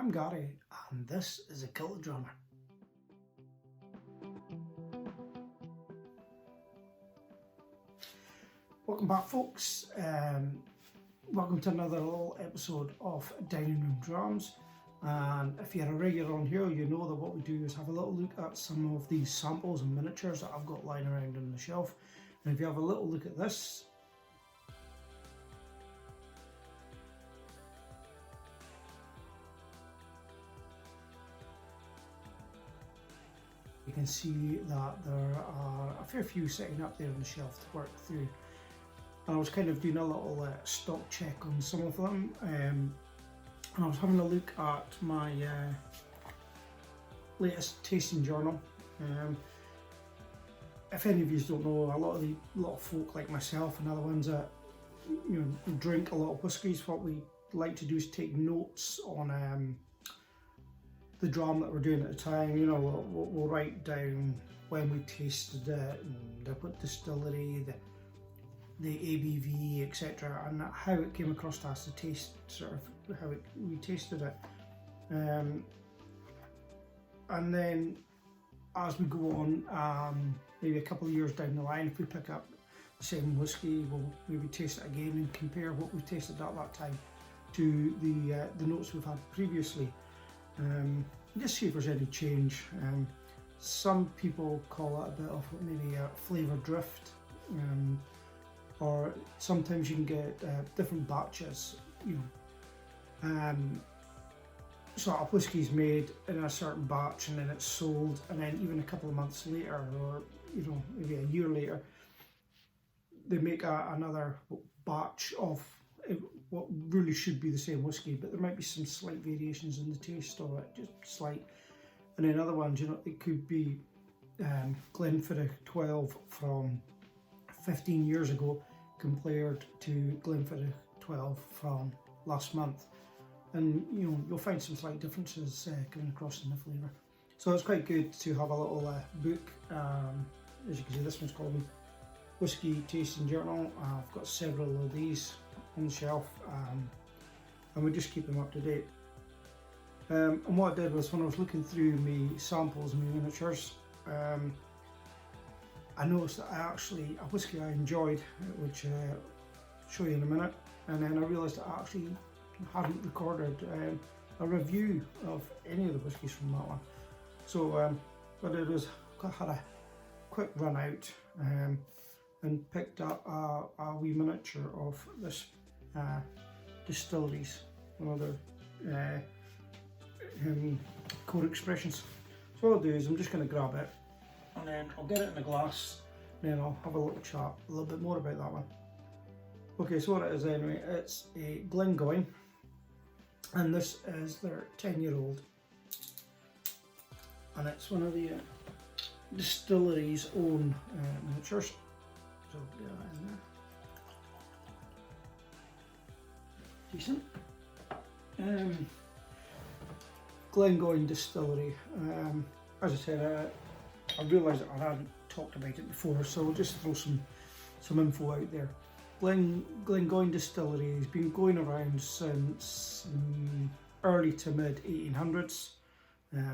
I'm Gary and this is a Kilted Drummer. Welcome back folks, welcome to another little episode of Dining Room Drums, and if you're a regular on here you know that what we do is have a little look at some of these samples and miniatures that I've got lying around on the shelf. And if you have a little look at this, you can see that there are a fair few sitting up there on the shelf to work through. And I was kind of doing a little stock check on some of them, and I was having a look at my latest tasting journal. If any of you don't know, a lot of folk like myself and other ones that drink a lot of whiskies, what we like to do is take notes on the dram that we're doing at the time. We'll write down when we tasted it and what distillery, the ABV, etc., and how it came across to us, the taste, sort of how we tasted it. And then as we go on, maybe a couple of years down the line, if we pick up the same whiskey, we'll maybe taste it again and compare what we tasted at that time to the notes we've had previously. Just see if there's any change. Some people call it a bit of maybe a flavour drift, or sometimes you can get different batches. Sort of whiskey's made in a certain batch and then it's sold, and then even a couple of months later, or maybe a year later, they make another batch of what really should be the same whiskey, but there might be some slight variations in the taste of it, just slight. And then other ones, it could be Glenfiddich 12 from 15 years ago compared to Glenfiddich 12 from last month, and you'll find some slight differences coming across in the flavour. So it's quite good to have a little book. As you can see, this one's called Whiskey Tasting Journal. I've got several of these on the shelf, and we just keep them up to date. And what I did was, when I was looking through my samples and my miniatures, I noticed that a whiskey I enjoyed, which I'll show you in a minute, and then I realised that I actually hadn't recorded a review of any of the whiskies from that one. So what I did was I had a quick run out and picked up a wee miniature of this distilleries, one of their core expressions. So what I'll do is I'm just going to grab it, and then I'll get it in a glass, and then I'll have a little chat a little bit more about that one. Okay, so what it is anyway, it's a Glengoyne, and this is their 10-year-old, and it's one of the distillery's own miniatures. So get that in there. Decent. Glengoyne Distillery. As I said, I realised that I hadn't talked about it before, so I'll just throw some info out there. Glengoyne Distillery has been going around since early to mid 1800s,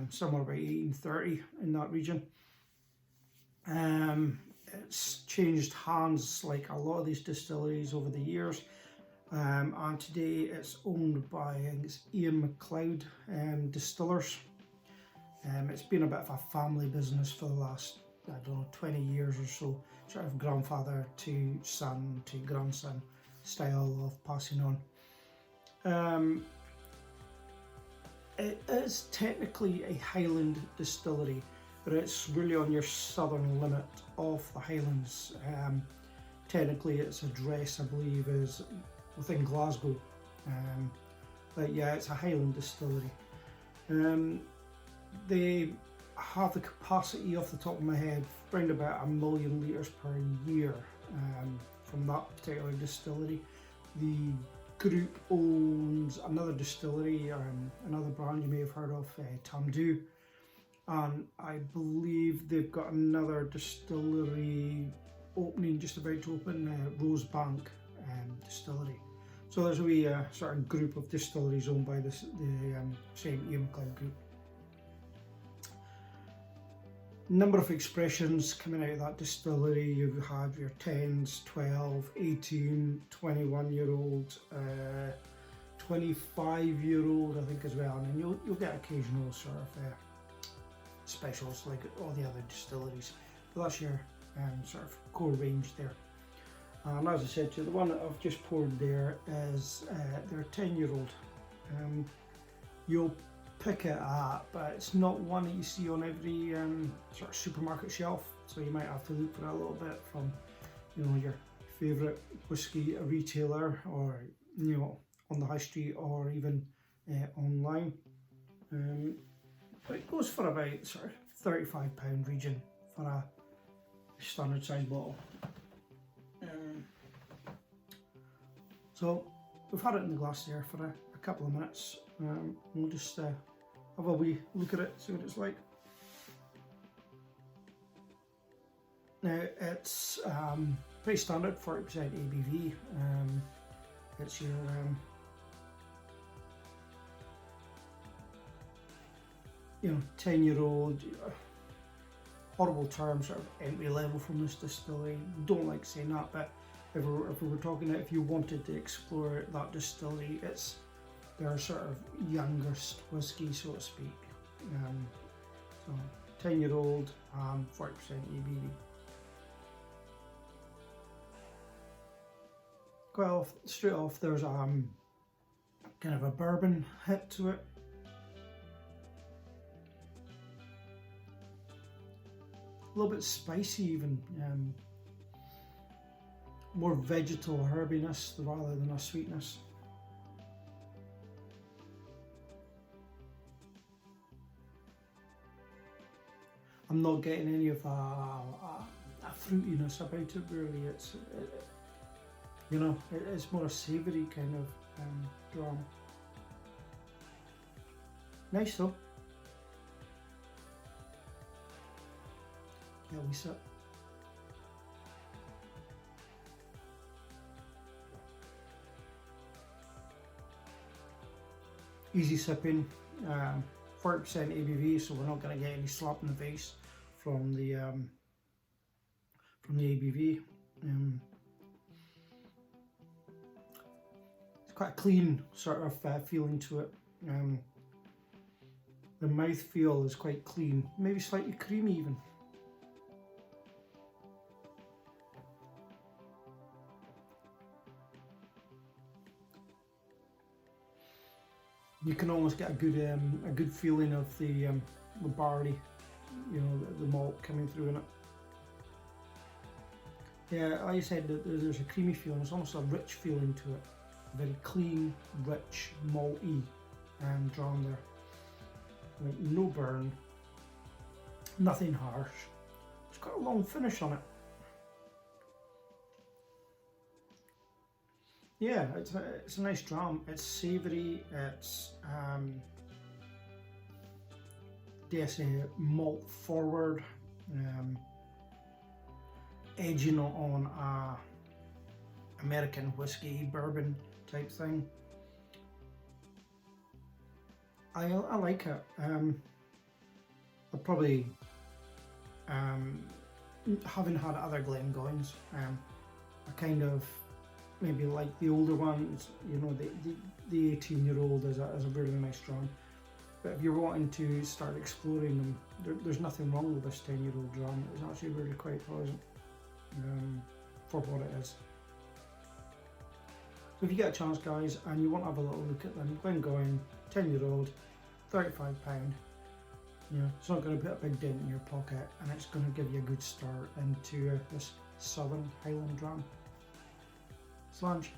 somewhere about 1830 in that region. It's changed hands like a lot of these distilleries over the years, and today it's owned by, I think it's Ian MacLeod Distillers. It's been a bit of a family business for the last, 20 years or so, sort of grandfather to son to grandson style of passing on. It is technically a Highland distillery, but it's really on your southern limit of the Highlands. Technically its address, I believe, is within Glasgow, but yeah, it's a Highland distillery. They have the capacity, off the top of my head, around about 1 million litres per year from that particular distillery. The group owns another distillery, another brand you may have heard of, Tamdhu, and I believe they've got another distillery opening, just about to open, Rosebank Distillery. So there's a wee sort of group of distilleries owned by the same Ian McLeod group. Number of expressions coming out of that distillery. You have your 10s, 12, 18, 21-year-old, 25-year-old, I think, as well. And then you'll get occasional sort of specials like all the other distilleries. But that's your sort of core range there. And as I said to you, the one that I've just poured there is their 10-year-old. You'll pick it up, but it's not one that you see on every sort of supermarket shelf. So you might have to look for it a little bit from, you know, your favourite whisky retailer, or you know, on the high street, or even online. But it goes for about sort of £35 region for a standard size bottle. So we've had it in the glass there for a couple of minutes. We'll just have a wee look at it, see what it's like. Now it's pretty standard, 40% ABV. It's your you know, 10-year-old. Horrible term, sort of entry level from this distillery. Don't like saying that, but if we were talking about if you wanted to explore that distillery, it's their sort of youngest whiskey, so to speak. So 10-year-old, 40% ABV. Well, straight off, there's kind of a bourbon hit to it. A little bit spicy even, more vegetal herbiness rather than a sweetness. I'm not getting any of a fruitiness about it really. You know, it's more a savoury kind of dram. Nice though. Yeah, we sip. Easy sipping, 40% ABV, so we're not going to get any slap in the face from the ABV. It's quite a clean sort of feeling to it. The mouthfeel is quite clean, maybe slightly creamy even. You can almost get a good feeling of the barley, you know, the malt coming through in it. Yeah, like I said, there's a creamy feeling. It's almost a rich feeling to it. Very clean, rich, malty dram there. Like no burn, nothing harsh. It's got a long finish on it. Yeah, it's a nice dram. It's savoury. It's dare I say malt forward, edging on a American whiskey bourbon type thing. I like it. I probably haven't had other Glengoynes. I kind of maybe like the older ones, you know, the 18-year-old is a really nice dram. But if you're wanting to start exploring them, there's nothing wrong with this 10-year-old dram. It's actually really quite pleasant for what it is. So if you get a chance, guys, and you want to have a little look at them, Glengoyne, 10-year-old, £35. You know, it's not going to put a big dent in your pocket, and it's going to give you a good start into this southern Highland dram. Slange.